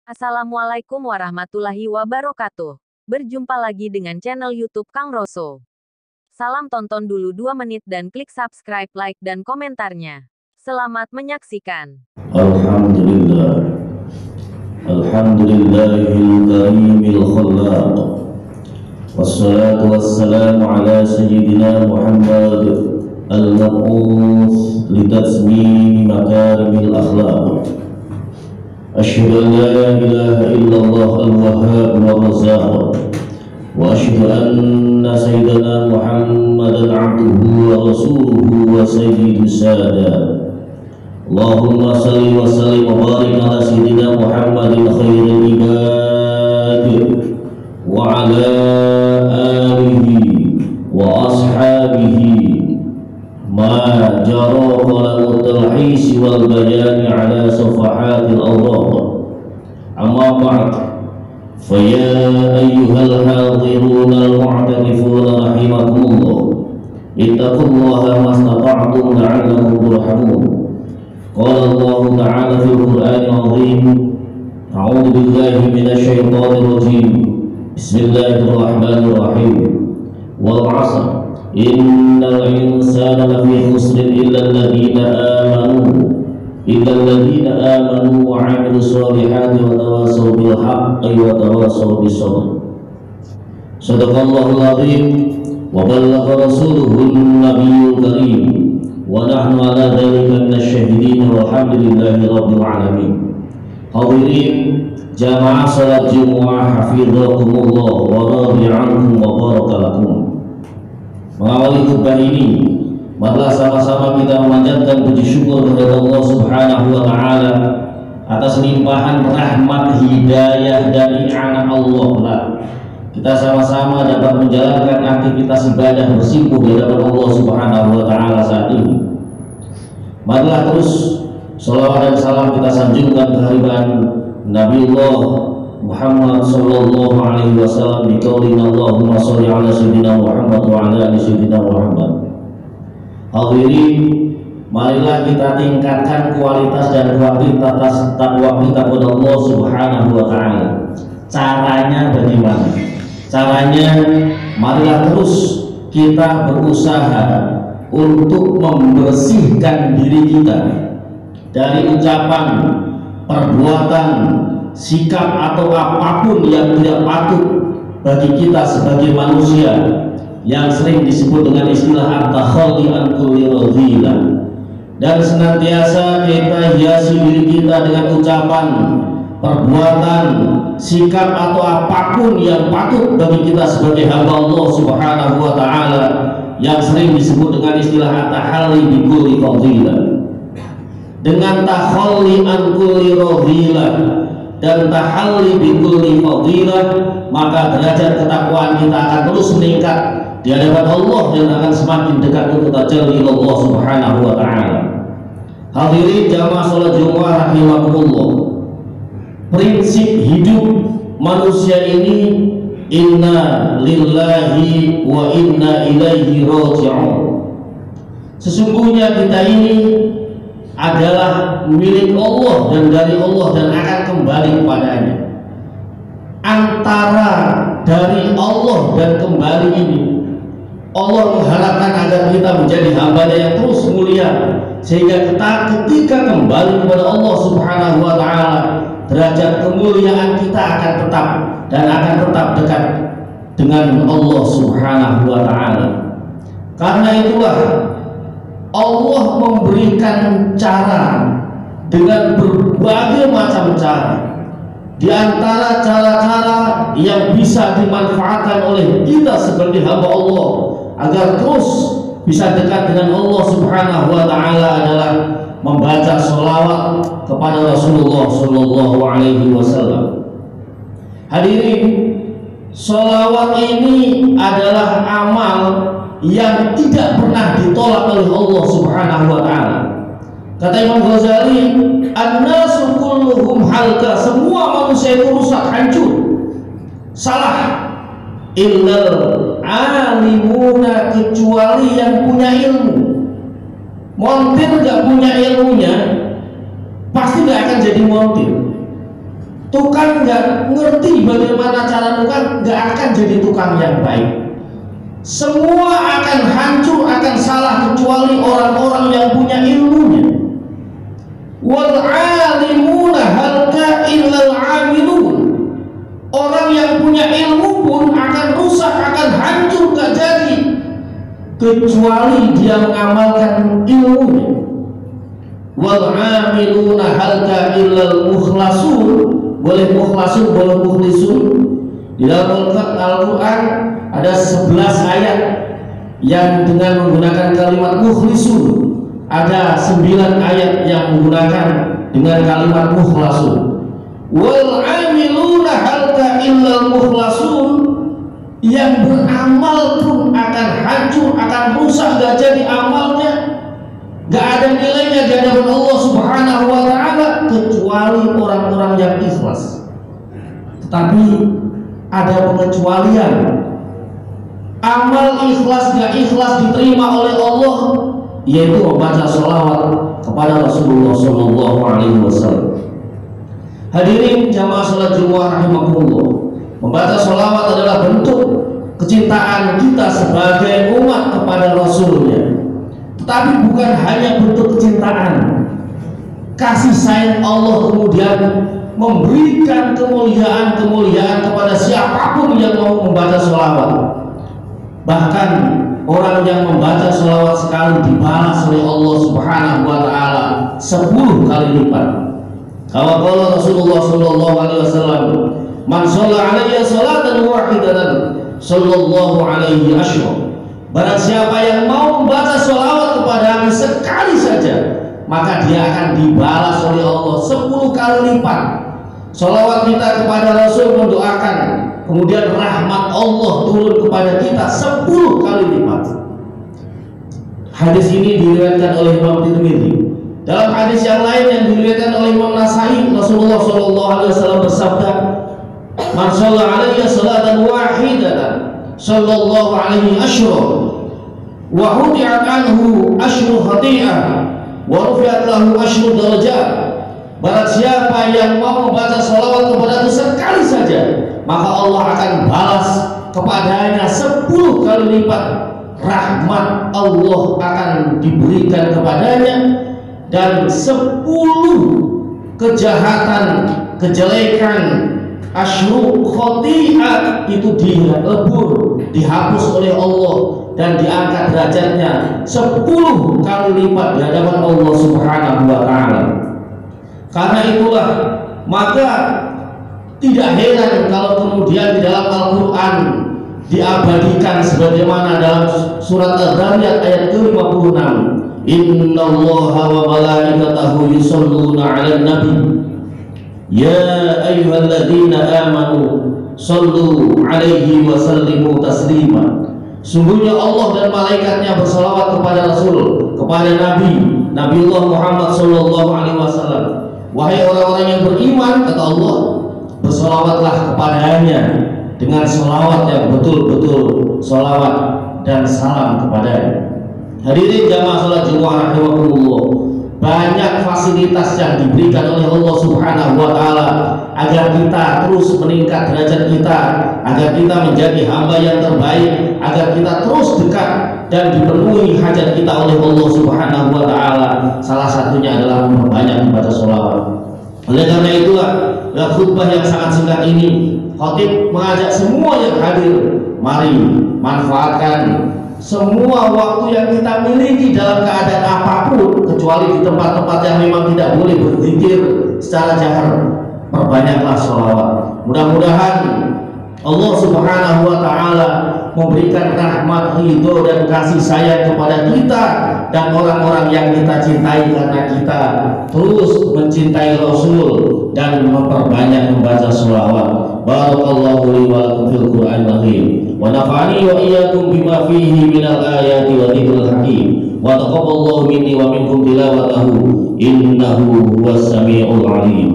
Assalamualaikum warahmatullahi wabarakatuh. Berjumpa lagi dengan channel YouTube Kang Roso. Salam, tonton dulu 2 menit dan klik subscribe, like, dan komentarnya. Selamat menyaksikan. Alhamdulillah, Alhamdulillahil karimil khallaq. Wassalatu wassalamu ala sayyidina Muhammad al-mab'uth litasmimi makarimil akhlaq. Asyhadu an la ilaha illallah al-wahhab war-razzaq. Wa asyhadu anna sayyidana Muhammadan abduhu wa rasuluhu wa sayyidus sadat. Allahumma salli wa sallim wa barik ala sayyidina Muhammadin khairil ibad wa ala alihi wa ashabihi ma jara qalamut talhis wal bayani ala safahatil awraq. Amma ba'd, fa ya ayyuhal hadiruna al-mu'tarifuna rahimakumullah, ittaqullaha mastata'tum la'allakum turhamun. Qala Allah ta'ala fil Qur'anil 'azim, a'udzu billahi minasyaitonir rajim. Bismillahirrahmanirrahim. Wal 'asr, innal insana lafi khusrin illa alladhina amanu wa 'amilus solihati wa tawassaw bil haqqi wa tawassaw bis sabr. Shadaqallahul 'azim wa ballagha rasuluhun nabiyyul karim. Wa nahnu ala dzalika minasyahidin walhamdulillahi rabbil alamin. Hadirin jamaah salat Jumat, hafizakumullah wa radi'ankum wa barakalakum. Mengawali khutbah ini, marilah sama-sama kita memanjatkan puji syukur kepada Allah Subhanahu wa taala atas limpahan rahmat, hidayah dari anak Allah. Kita sama-sama dapat menjalankan aktivitas ibadah bersimpuh di hadapan Allah Subhanahu wa taala saat ini. Marilah terus shalawat dan salam kita sanjungkan kehadiran Nabiullah Muhammad sallallahu alaihi wasallam bi qaulina Allahumma shalli ala sayyidina Muhammad wa ala ali sayyidina Muhammad. Hadirin, marilah kita tingkatkan kualitas dan kuantitas takwa kita kepada Allah Subhanahu wa taala. Caranya bagaimana? Caranya, marilah terus kita berusaha untuk membersihkan diri kita dari ucapan, perbuatan, sikap atau apapun yang tidak patut bagi kita sebagai manusia, yang sering disebut dengan istilah at-takhalli an kulli radhilah. Dan senantiasa kita hiasi diri kita dengan ucapan, perbuatan, sikap atau apapun yang patut bagi kita sebagai hamba Allah Subhanahu wa taala, yang sering disebut dengan istilah at-tahalli bi kulli fadilah. Dengan takhalli an kulli radhilah dan tahalli bi kulli fadilah, maka derajat ketakwaan kita akan terus meningkat di hadapan Allah dan akan semakin dekat untuk tajalli Allah Subhanahu wa taala. Hadirin jamaah salat Jumat rahimakumullah. Prinsip hidup manusia ini inna lillahi wa inna ilaihi raji'un. Sesungguhnya kita ini adalah milik Allah dan dari Allah dan akan kembali kepadanya. Antara dari Allah dan kembali ini, Allah mengharapkan agar kita menjadi hamba-Nya yang terus mulia, sehingga kita ketika kembali kepada Allah Subhanahu wa taala, derajat kemuliaan kita akan tetap dan akan tetap dekat dengan Allah Subhanahu wa taala. Karena itulah Allah memberikan cara dengan berbagai macam cara. Di antara cara-cara yang bisa dimanfaatkan oleh kita sebagai hamba Allah agar terus bisa dekat dengan Allah Subhanahu wa taala adalah membaca sholawat kepada Rasulullah sallallahu alaihi wasallam. Hadirin, sholawat ini adalah amal yang tidak pernah ditolak oleh Allah Subhanahu wa taala. Kata Imam Ghazali, an-nasu kulluhum halka, semua manusia itu rusak, hancur, salah, illal alimuna, kecuali yang punya ilmu. Montir gak punya ilmunya pasti gak akan jadi montir. Tukang nggak ngerti bagaimana cara tukang, nggak akan jadi tukang yang baik. Semua akan hancur, akan salah kecuali orang-orang yang punya ilmunya. Wal alimuna halka illal amilun. Orang yang punya ilmu pun akan rusak, akan hancur, nggak jadi kecuali dia mengamalkan ilmunya. Wal amiluna halka illal mukhlasun. Boleh mukhlasun, boleh mukhlisun. Di dalam Al-Quran ada 11 ayat yang dengan menggunakan kalimat mukhlisun. Ada 9 ayat yang menggunakan dengan kalimat mukhlasun. Wal amiluna halka illal mukhlasun. Yang beramal pun akan hancur, akan rusak, gak jadi amalnya, gak ada nilainya di hadapan Allah Subhanahu wa ta'ala kecuali orang-orang yang ikhlas. Tetapi ada pengecualian. Amal ikhlas gak ikhlas diterima oleh Allah, yaitu membaca sholawat kepada Rasulullah SAW. Hadirin jamaah salat Jumat rahimakumullah, membaca sholawat adalah bentuk kecintaan kita sebagai umat kepada Rasulnya. Tetapi bukan hanya bentuk kecintaan, kasih sayang Allah kemudian memberikan kemuliaan kepada siapapun yang mau membaca sholawat. Bahkan orang yang membaca sholawat sekali dibalas oleh Allah Subhanahu wa ta'ala 10 kali lipat. Kalau Rasulullah sallallahu alaihi wasallam, man shalla alayya salatan wahidatan sallallahu alaihi asyra. Barang siapa yang mau membaca sholawat kepada kami sekali saja, maka dia akan dibalas oleh Allah 10 kali lipat. Sholawat kita kepada Rasul mendoakan, kemudian rahmat Allah turun kepada kita 10 kali lipat. Hadis ini diriwayatkan oleh Imam Tirmidzi. Dalam hadis yang lain yang diriwayatkan oleh Imam Nasai, Rasulullah SAW bersabda, man shalla alayya salatan wahidatan sallallahu alaihi asyra wa hudi'at anhu asyru khati'ah wa rufi'at lahu asyru darajat. Barang siapa yang mau membaca sholawat kepada itu sekali saja, maka Allah akan balas kepadanya 10 kali lipat. Rahmat Allah akan diberikan kepadanya, dan 10 kejahatan, kejelekan, asyru khoti'at itu dilebur, dihapus oleh Allah dan diangkat derajatnya 10 kali lipat di hadapan Allah Subhanahu wa ta'ala. Karena itulah maka tidak heran kalau kemudian di dalam Al-Quran diabadikan sebagaimana dalam surat Al-Dhariyat ayat ke-56, innallaha wa malaikatahu yusholluna 'alan nabi ya ayyuhalladzina amanu shollu 'alaihi wa sallimu taslima. Sungguhnya Allah dan malaikatnya bersalawat kepada Rasul, kepada Nabiullah Muhammad sallallahu alaihi wasallam. Wahai orang-orang yang beriman, kata Allah, bersalawatlah kepadanya dengan salawat yang betul-betul salawat dan salam kepadanya. Hadirin jamaah salat Jumat rahimakumullah, banyak fasilitas yang diberikan oleh Allah Subhanahu wa ta'ala agar kita terus meningkat derajat kita, agar kita menjadi hamba yang terbaik, agar kita terus dekat dan dipenuhi hajat kita oleh Allah Subhanahu wa ta'ala. Salah satunya adalah memperbanyak membaca sholawat. Oleh karena itulah khutbah yang sangat singkat ini, khatib mengajak semua yang hadir, mari manfaatkan semua waktu yang kita miliki dalam keadaan apapun, kecuali di tempat-tempat yang memang tidak boleh berzikir secara jahar. Perbanyaklah sholawat. Mudah-mudahan Allah Subhanahu wa ta'ala memberikan rahmat, ridho dan kasih sayang kepada kita dan orang-orang yang kita cintai, karena kita terus mencintai Rasul dan memperbanyak membaca sholawat. Barakallahu li wa lakum fil Qur'anil Karim wa nafa'ani wa iyyakum bima fihi minal ayati wa dzikril hakim wa taqabbalallahu minni wa minkum tilawatahu innahu huwas samiul alim.